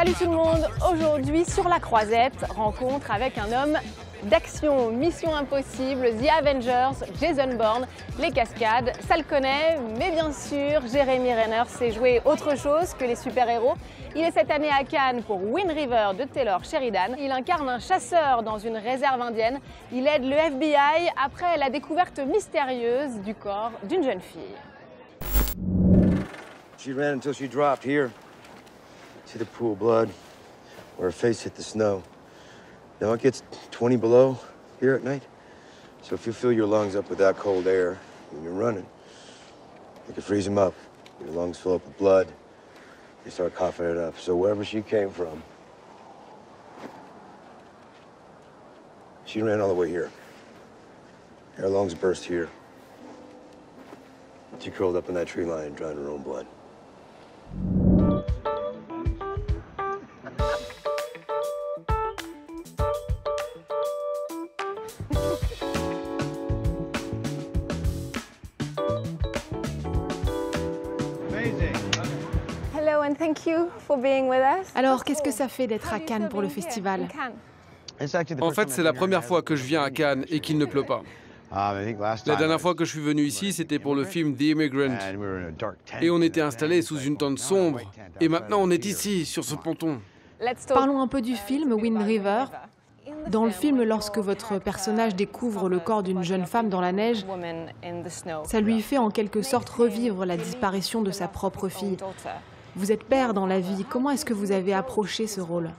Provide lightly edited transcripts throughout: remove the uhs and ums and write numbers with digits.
Salut tout le monde, aujourd'hui sur la Croisette, rencontre avec un homme d'action, Mission Impossible, The Avengers, Jason Bourne, les cascades, ça le connaît, mais bien sûr, Jeremy Renner sait jouer autre chose que les super-héros. Il est cette année à Cannes pour Wind River de Taylor Sheridan. Il incarne un chasseur dans une réserve indienne. Il aide le FBI après la découverte mystérieuse du corps d'une jeune fille. She ran until she dropped here. See the pool of blood where her face hit the snow. Now it gets 20 below here at night. So if you fill your lungs up with that cold air when you're running, you can freeze them up. Your lungs fill up with blood. You start coughing it up. So wherever she came from, she ran all the way here. Her lungs burst here. She curled up in that tree line and drowned her own blood. Alors, qu'est-ce que ça fait d'être à Cannes pour le festival? En fait, c'est la première fois que je viens à Cannes et qu'il ne pleut pas. La dernière fois que je suis venu ici, c'était pour le film The Immigrant. Et on était installés sous une tente sombre. Et maintenant, on est ici, sur ce ponton. Parlons un peu du film Wind River. Dans le film, lorsque votre personnage découvre le corps d'une jeune femme dans la neige, ça lui fait en quelque sorte revivre la disparition de sa propre fille. Vous êtes père dans la vie. Comment est-ce que vous avez approché ce rôle?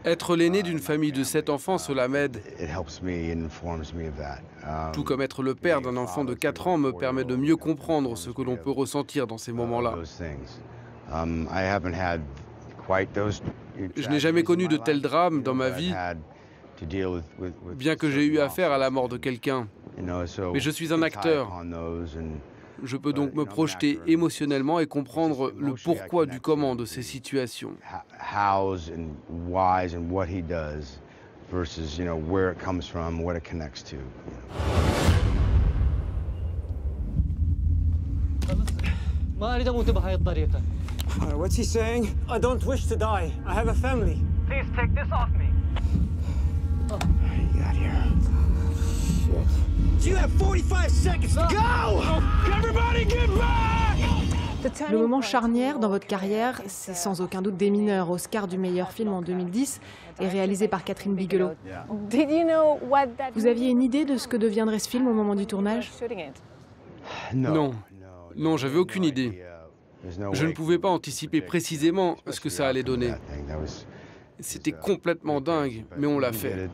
Être l'aîné d'une famille de 7 enfants, cela m'aide. Tout comme être le père d'un enfant de 4 ans me permet de mieux comprendre ce que l'on peut ressentir dans ces moments-là. Je n'ai jamais connu de tel drame dans ma vie, bien que j'ai eu affaire à la mort de quelqu'un. Mais je suis un acteur. Je peux donc me projeter émotionnellement et comprendre le pourquoi du comment de ces situations. What's he saying? I don't wish to die. I have a family. Please take this off me. What you got here? You have 45 seconds. Go! Everybody get back! Le moment charnière dans votre carrière, c'est sans aucun doute Des Mineurs, Oscar du meilleur film en 2010 et réalisé par Catherine Bigelow. Vous aviez une idée de ce que deviendrait ce film au moment du tournage? Non, j'avais aucune idée. Je ne pouvais pas anticiper précisément ce que ça allait donner. C'était complètement dingue, mais on l'a fait.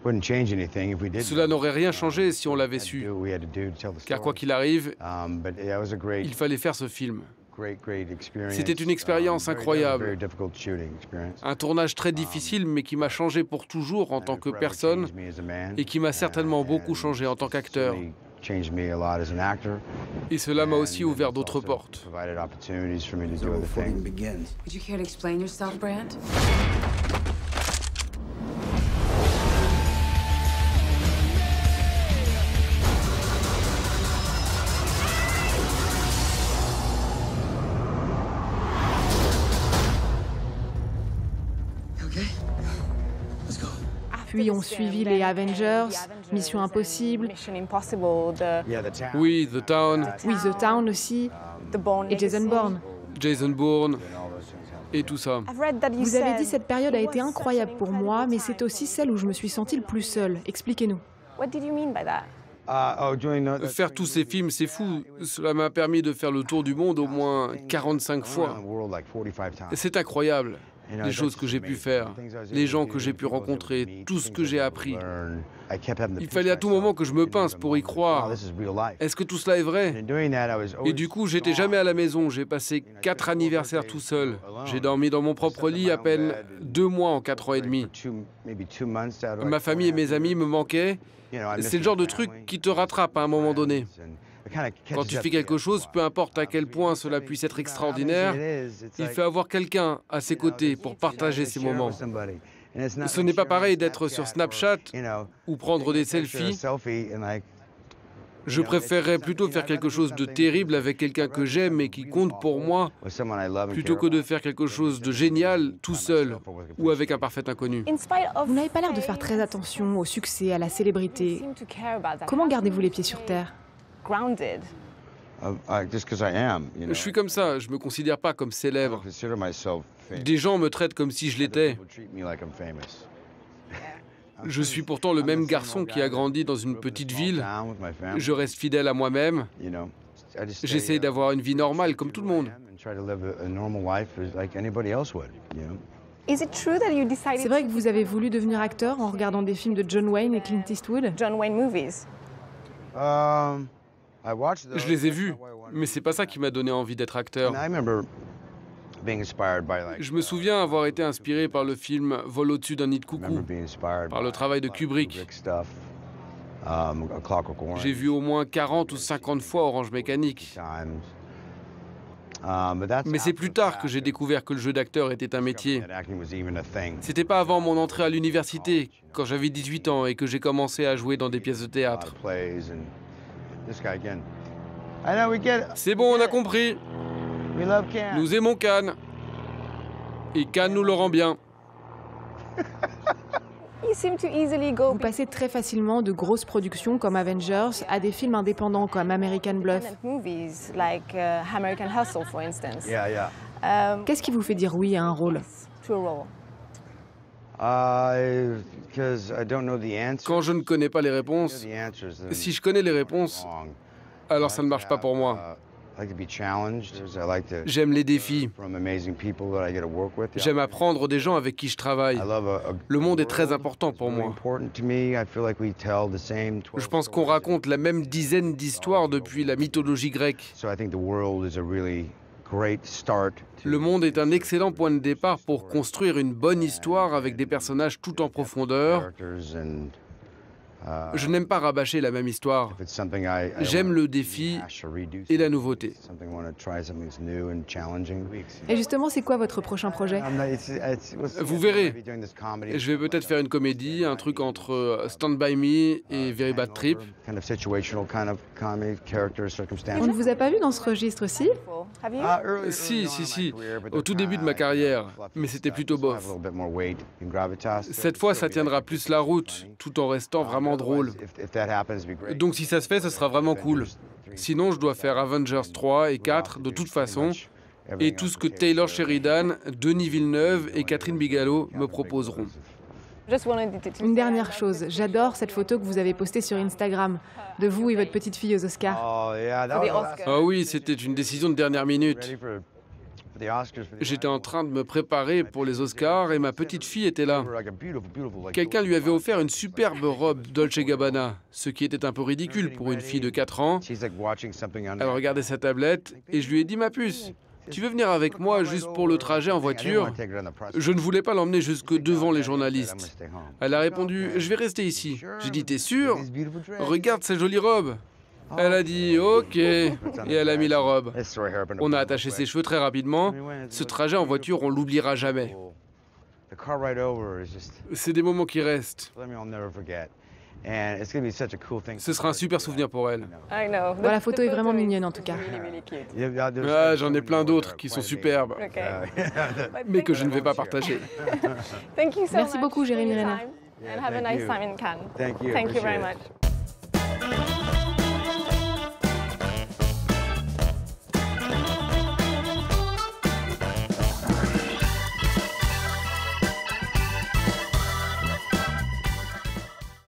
Cela n'aurait rien changé si on l'avait su, car quoi qu'il arrive, il fallait faire ce film. C'était une expérience incroyable, un tournage très difficile, mais qui m'a changé pour toujours en tant que personne et qui m'a certainement beaucoup changé en tant qu'acteur. Et cela m'a aussi ouvert d'autres portes. Puis ont suivi les Avengers, Mission Impossible, Oui, The Town, oui, The Town aussi, et Jason Bourne. Jason Bourne, et tout ça. Vous avez dit cette période a été incroyable pour moi, mais c'est aussi celle où je me suis sentie le plus seule. Expliquez-nous. Faire tous ces films, c'est fou. Cela m'a permis de faire le tour du monde au moins 45 fois. C'est incroyable. Les choses que j'ai pu faire, les gens que j'ai pu rencontrer, tout ce que j'ai appris. Il fallait à tout moment que je me pince pour y croire. Est-ce que tout cela est vrai? Et du coup, j'étais jamais à la maison. J'ai passé 4 anniversaires tout seul. J'ai dormi dans mon propre lit à peine 2 mois en 4 ans et demi. Ma famille et mes amis me manquaient. C'est le genre de truc qui te rattrape à un moment donné. Quand tu fais quelque chose, peu importe à quel point cela puisse être extraordinaire, il faut avoir quelqu'un à ses côtés pour partager ces moments. Ce n'est pas pareil d'être sur Snapchat ou prendre des selfies Je préférerais plutôt faire quelque chose de terrible avec quelqu'un que j'aime et qui compte pour moi, plutôt que de faire quelque chose de génial tout seul ou avec un parfait inconnu. Vous n'avez pas l'air de faire très attention au succès, à la célébrité. Comment gardez-vous les pieds sur terre? Je suis comme ça, je me considère pas comme célèbre. Des gens me traitent comme si je l'étais. Je suis pourtant le même garçon qui a grandi dans une petite ville. Je reste fidèle à moi-même. J'essaie d'avoir une vie normale comme tout le monde. C'est vrai que vous avez voulu devenir acteur en regardant des films de John Wayne et Clint Eastwood? Je les ai vus, mais c'est pas ça qui m'a donné envie d'être acteur. Je me souviens avoir été inspiré par le film Vol au-dessus d'un nid de coucou, par le travail de Kubrick. J'ai vu au moins 40 ou 50 fois Orange Mécanique. Mais c'est plus tard que j'ai découvert que le jeu d'acteur était un métier. C'était pas avant mon entrée à l'université, quand j'avais 18 ans et que j'ai commencé à jouer dans des pièces de théâtre. C'est bon, on a compris. Nous aimons Cannes. Et Cannes nous le rend bien. Vous passez très facilement de grosses productions comme Avengers à des films indépendants comme American Bluff. Qu'est-ce qui vous fait dire oui à un rôle? Quand je ne connais pas les réponses, si je connais les réponses, alors ça ne marche pas pour moi. J'aime les défis. J'aime apprendre des gens avec qui je travaille. Le monde est très important pour moi. Je pense qu'on raconte la même dizaine d'histoires depuis la mythologie grecque. Le monde est un excellent point de départ pour construire une bonne histoire avec des personnages tout en profondeur. Je n'aime pas rabâcher la même histoire. J'aime le défi et la nouveauté. Et justement, c'est quoi votre prochain projet? Vous verrez. Je vais peut-être faire une comédie, un truc entre Stand By Me et Very Bad Trip. On ne vous a pas vu dans ce registre-ci? Si. Au tout début de ma carrière. Mais c'était plutôt bof. Cette fois, ça tiendra plus la route, tout en restant vraiment drôle. Donc si ça se fait, ce sera vraiment cool. Sinon, je dois faire Avengers 3 et 4 de toute façon. Et tout ce que Taylor Sheridan, Denis Villeneuve et Catherine Bigelow me proposeront. Une dernière chose, j'adore cette photo que vous avez postée sur Instagram, de vous et votre petite fille aux Oscars. Ah oui, c'était une décision de dernière minute. J'étais en train de me préparer pour les Oscars et ma petite fille était là. Quelqu'un lui avait offert une superbe robe Dolce & Gabbana, ce qui était un peu ridicule pour une fille de 4 ans. Elle regardait sa tablette et je lui ai dit « Ma puce, tu veux venir avec moi juste pour le trajet en voiture ?» Je ne voulais pas l'emmener jusque devant les journalistes. Elle a répondu « Je vais rester ici. » J'ai dit « T'es sûr? Regarde sa jolie robe. » Elle a dit « Ok » et elle a mis la robe. On a attaché ses cheveux très rapidement. Ce trajet en voiture, on l'oubliera jamais. C'est des moments qui restent. Ce sera un super souvenir pour elle. Bon, la photo est vraiment mignonne en tout cas. Ah, j'en ai plein d'autres qui sont superbes, mais que je ne vais pas partager. Merci beaucoup, Jérémy Renner. Thank you very much.